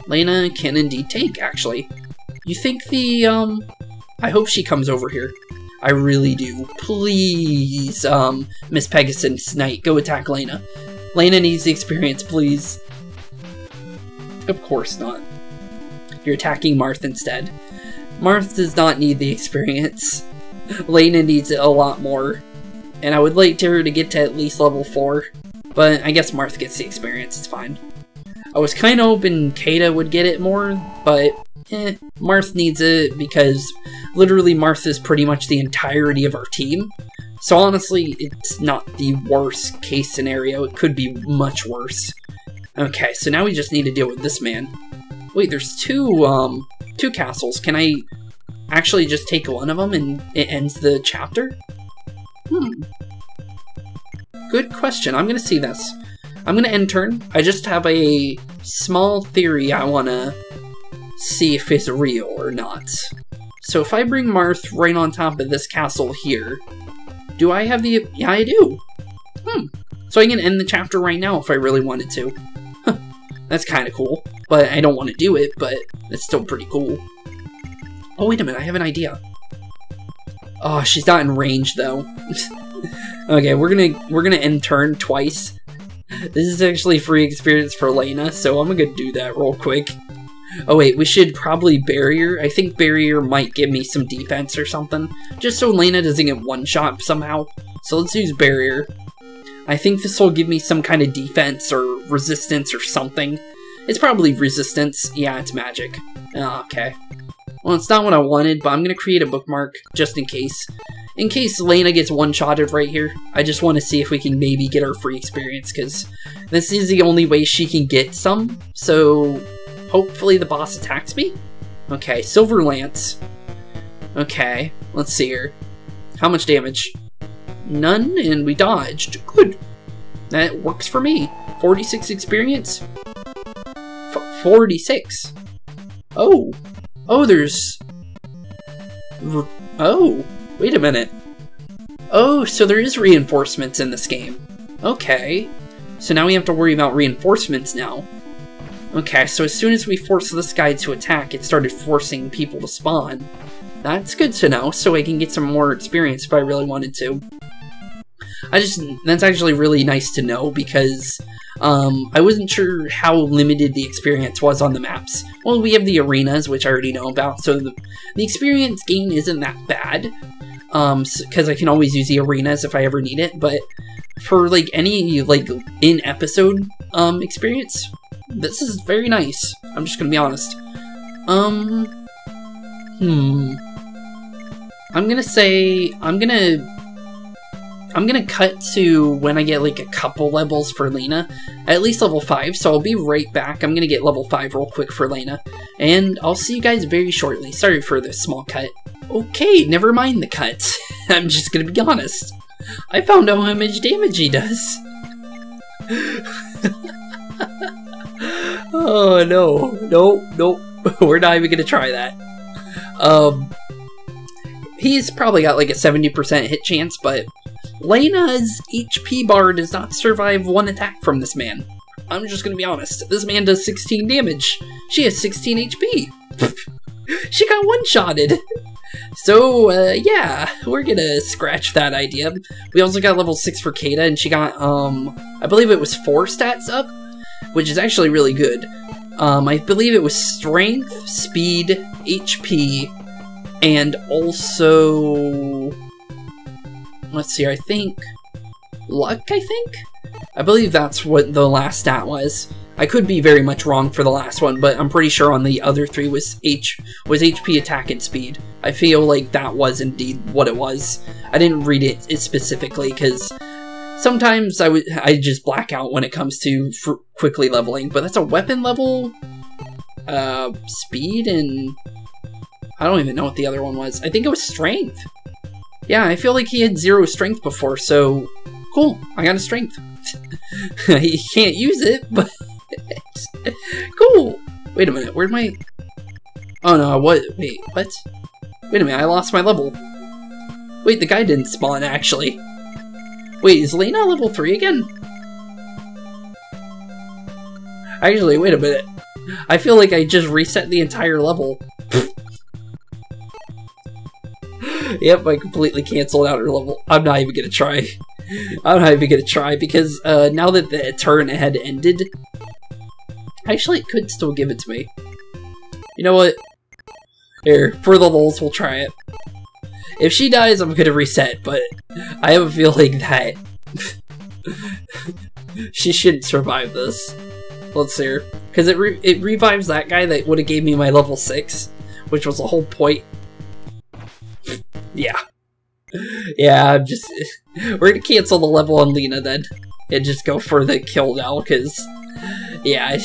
Lena can indeed take, actually. You think the, I hope she comes over here. I really do. Please, Miss Pegasus Knight, go attack Lena. Lena needs the experience, please. Of course not. You're attacking Marth instead. Marth does not need the experience. Lena needs it a lot more. And I would like her to get to at least level 4. But I guess Marth gets the experience, it's fine. I was kind of hoping Caeda would get it more, but Marth needs it because literally Marth is pretty much the entirety of our team. So honestly, it's not the worst case scenario. It could be much worse. Okay, so now we just need to deal with this man. Wait, there's two castles. Can I actually just take one of them and it ends the chapter? Good question. I'm gonna see this. I'm gonna end turn. I just have a small theory I wanna see if it's real or not. So if I bring Marth right on top of this castle here, do I have the... Yeah, I do. So I can end the chapter right now if I really wanted to. That's kind of cool. But I don't want to do it, but it's still pretty cool. Oh, wait a minute. I have an idea. Oh, she's not in range, though. Okay, we're gonna end turn twice. This is actually free experience for Lena, so I'm gonna do that real quick. Oh wait, we should probably barrier. I think barrier might give me some defense or something, just so Lena doesn't get one-shot somehow. So let's use barrier. I think this will give me some kind of defense or resistance or something. It's probably resistance. Yeah, it's magic. Okay. Well, it's not what I wanted, but I'm gonna create a bookmark just in case. In case Lena gets one-shotted right here, I just want to see if we can maybe get her free experience, because this is the only way she can get some, so hopefully the boss attacks me? Okay, Silver Lance. Okay, let's see here. How much damage? None, and we dodged. Good. That works for me. 46 experience? 46. Oh. Oh, there's... Oh. Wait a minute. Oh, so there is reinforcements in this game. Okay. So now we have to worry about reinforcements now. Okay, so as soon as we force this guy to attack, it started forcing people to spawn. That's good to know, so I can get some more experience if I really wanted to. That's actually really nice to know, because I wasn't sure how limited the experience was on the maps. Well, we have the arenas, which I already know about, so the experience gain isn't that bad. Because I can always use the arenas if I ever need it, but for, like, any, like, in-episode, experience, this is very nice. I'm just gonna be honest. I'm gonna say, I'm gonna cut to when I get, like, a couple levels for Lena, at least level 5, so I'll be right back. I'm gonna get level 5 real quick for Lena, and I'll see you guys very shortly. Sorry for this small cut. Okay, never mind the cuts. I'm just gonna be honest. I found out how much damage he does. Oh no, nope. We're not even gonna try that. He's probably got like a 70% hit chance, but Lena's HP bar does not survive one attack from this man. I'm just gonna be honest. This man does 16 damage. She has 16 HP. She got one-shotted. So, yeah, we're gonna scratch that idea. We also got level 6 for Caeda, and she got, I believe it was 4 stats up, which is actually really good. I believe it was Strength, Speed, HP, and also... Let's see, I think... Luck, I think? I believe that's what the last stat was. I could be very much wrong for the last one, but I'm pretty sure on the other 3 was HP, attack, and speed. I feel like that was indeed what it was. I didn't read it specifically, because sometimes I just black out when it comes to quickly leveling, but that's a weapon level, speed, and I don't even know what the other one was. I think it was strength. Yeah, I feel like he had 0 strength before, so cool, I got a strength. He can't use it, but cool. Wait a minute, where'd my... Oh no, what? Wait, what? Wait a minute, I lost my level. Wait, the guy didn't spawn, actually. Wait, is Lena level 3 again? Actually, wait a minute. I feel like I just reset the entire level. Yep, I completely canceled out her level. I'm not even gonna try. I'm not even gonna try, because now that the turn had ended... Actually, it could still give it to me. You know what? Here, for the lulz, we'll try it. If she dies, I'm gonna reset, but I have a feeling that she shouldn't survive this. Let's see her. Because it revives that guy that would have gave me my level 6, which was the whole point. Yeah. Yeah, I'm just... We're gonna cancel the level on Lena then. And just go for the kill now, because... Yeah,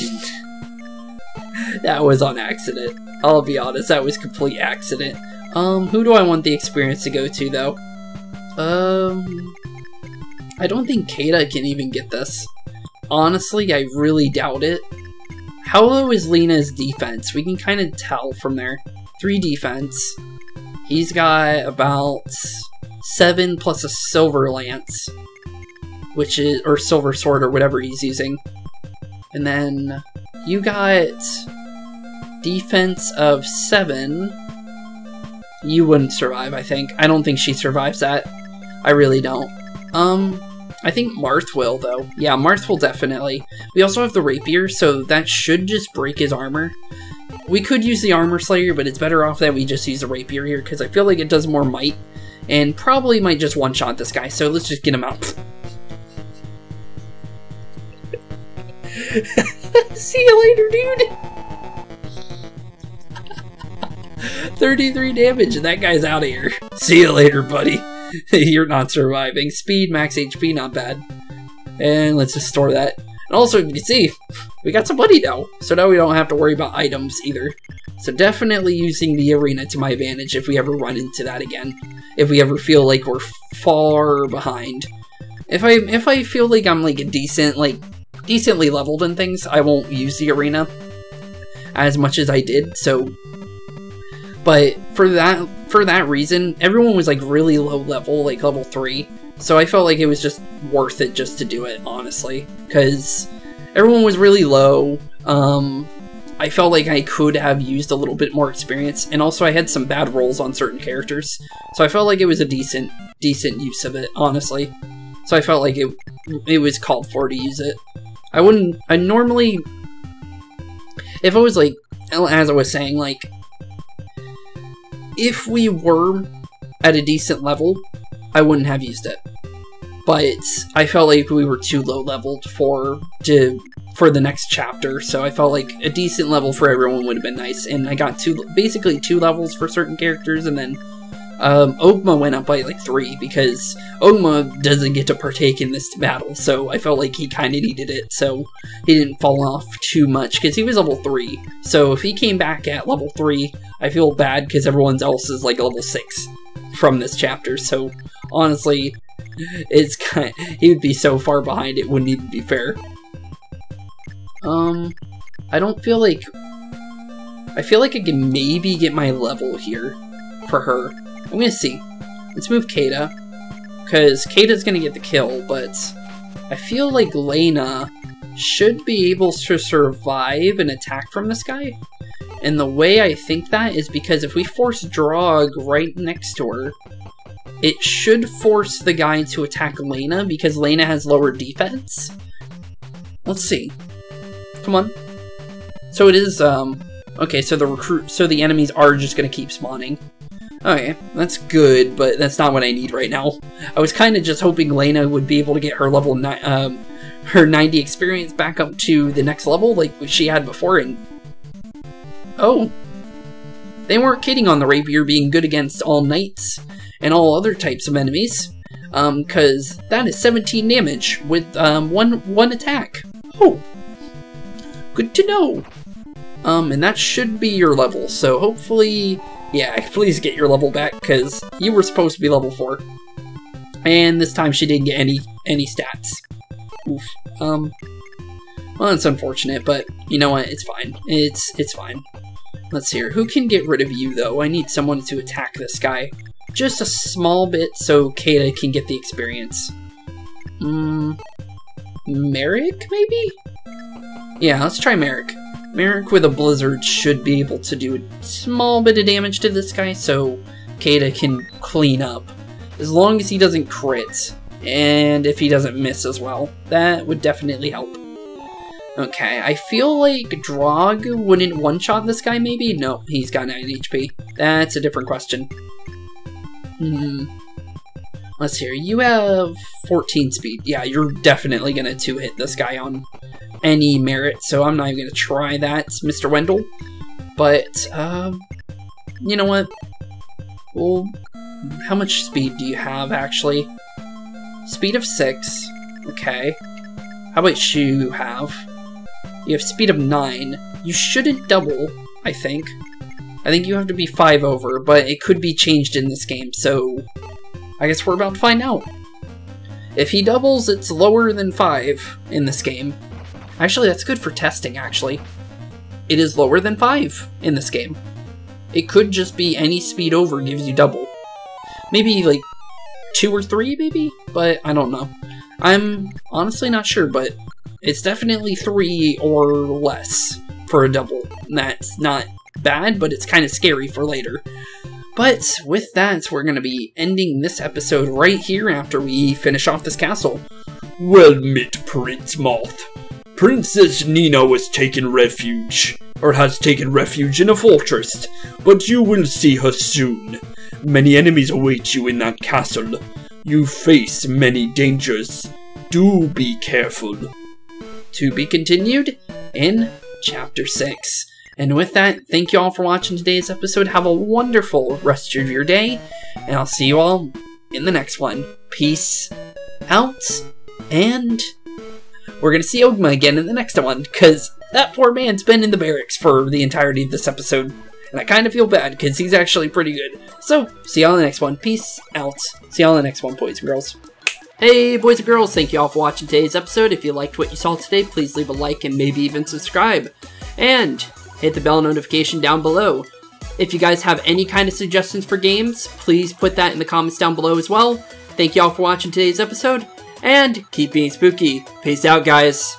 that was on accident. I'll be honest, that was complete accident. Who do I want the experience to go to, though? I don't think Caeda can even get this. Honestly, I really doubt it. How low is Lena's defense? We can kind of tell from there. 3 defense. He's got about 7 plus a silver lance, which is, or silver sword or whatever he's using. And then you got defense of 7. You wouldn't survive, I think. I don't think she survives that. I really don't. I think Marth will, though. Yeah, Marth will definitely. We also have the rapier, so that should just break his armor. We could use the armor slayer, but it's better off that we just use the rapier here, because I feel like it does more might, and probably might just one-shot this guy, so let's just get him out. See you later, dude! 33 damage, and that guy's out of here. See you later, buddy. You're not surviving. Speed, max HP, not bad. And let's just store that. And also, you can see, we got some money now. So now we don't have to worry about items either. So definitely using the arena to my advantage if we ever run into that again. If we ever feel like we're far behind. If I feel like I'm like a decently leveled and things, I won't use the arena as much as I did, so... But for that reason, everyone was like really low level, like level 3. So I felt like it was just worth it just to do it, honestly. Because everyone was really low. I felt like I could have used a little bit more experience. And also I had some bad rolls on certain characters. So I felt like it was a decent use of it, honestly. So I felt like it was called for to use it. I normally... If I was like, as I was saying, like... If we were at a decent level, I wouldn't have used it. But I felt like we were too low leveled for the next chapter, so I felt like a decent level for everyone would have been nice. And I got basically 2 levels for certain characters, and then Ogma went up by like 3 because Ogma doesn't get to partake in this battle, so I felt like he kind of needed it, so he didn't fall off too much because he was level 3. So if he came back at level 3, I feel bad because everyone else is like level 6 from this chapter, so honestly, it's kind of, he would be so far behind it wouldn't even be fair. I don't feel like... I feel like I can maybe get my level here for her. I'm gonna see. Let's move Caeda. because Caeda's gonna get the kill, but I feel like Lena should be able to survive an attack from this guy. And the way I think that is because if we force Drog right next to her, it should force the guy to attack Lena because Lena has lower defense. Let's see. Come on. So it is, okay, so the enemies are just gonna keep spawning. Okay, that's good, but that's not what I need right now. I was kind of just hoping Lena would be able to get her level her 90 experience back up to the next level like she had before, and oh, they weren't kidding on the rapier being good against all knights and all other types of enemies, because that is 17 damage with one attack. Oh, good to know. And that should be your level, so hopefully, yeah, please get your level back, because you were supposed to be level 4. And this time she didn't get any stats. Oof. Well, it's unfortunate, but you know what? It's fine. It's fine. Let's see here. Who can get rid of you, though? I need someone to attack this guy. Just a small bit so Caeda can get the experience. Merrick, maybe? Yeah, let's try Merrick. Merrick with a blizzard should be able to do a small bit of damage to this guy, so Caeda can clean up. As long as he doesn't crit, and if he doesn't miss as well. That would definitely help. Okay, I feel like Drog wouldn't one-shot this guy, maybe? No, he's got 9 HP. That's a different question. Let's see here. You have 14 speed. Yeah, you're definitely gonna 2-hit this guy on any merit, so I'm not even gonna try that, Mr. Wendell. But, you know what? Well, how much speed do you have, actually? Speed of 6. Okay. How about you have? You have speed of 9. You shouldn't double, I think. I think you have to be 5 over, but it could be changed in this game, so I guess we're about to find out. If he doubles, it's lower than 5 in this game. Actually, that's good for testing, actually. It is lower than 5 in this game. It could just be any speed over gives you double. Maybe, like, 2 or 3, maybe? But I don't know. I'm honestly not sure, but it's definitely 3 or less for a double. That's not bad, but it's kind of scary for later. But with that, we're going to be ending this episode right here after we finish off this castle. Well met, Prince Marth. Princess Nina has taken refuge in a fortress, but you will see her soon. Many enemies await you in that castle. You face many dangers. Do be careful. To be continued in Chapter 6. And with that, thank you all for watching today's episode. Have a wonderful rest of your day, and I'll see you all in the next one. Peace out, and we're gonna see Ogma again in the next one, because that poor man's been in the barracks for the entirety of this episode, and I kind of feel bad, because he's actually pretty good. So, see y'all in the next one. Peace out. See y'all in the next one, boys and girls. Hey, boys and girls, thank you all for watching today's episode. If you liked what you saw today, please leave a like and maybe even subscribe. And hit the bell notification down below. If you guys have any kind of suggestions for games, please put that in the comments down below as well. Thank you all for watching today's episode, and keep being spooky. Peace out, guys.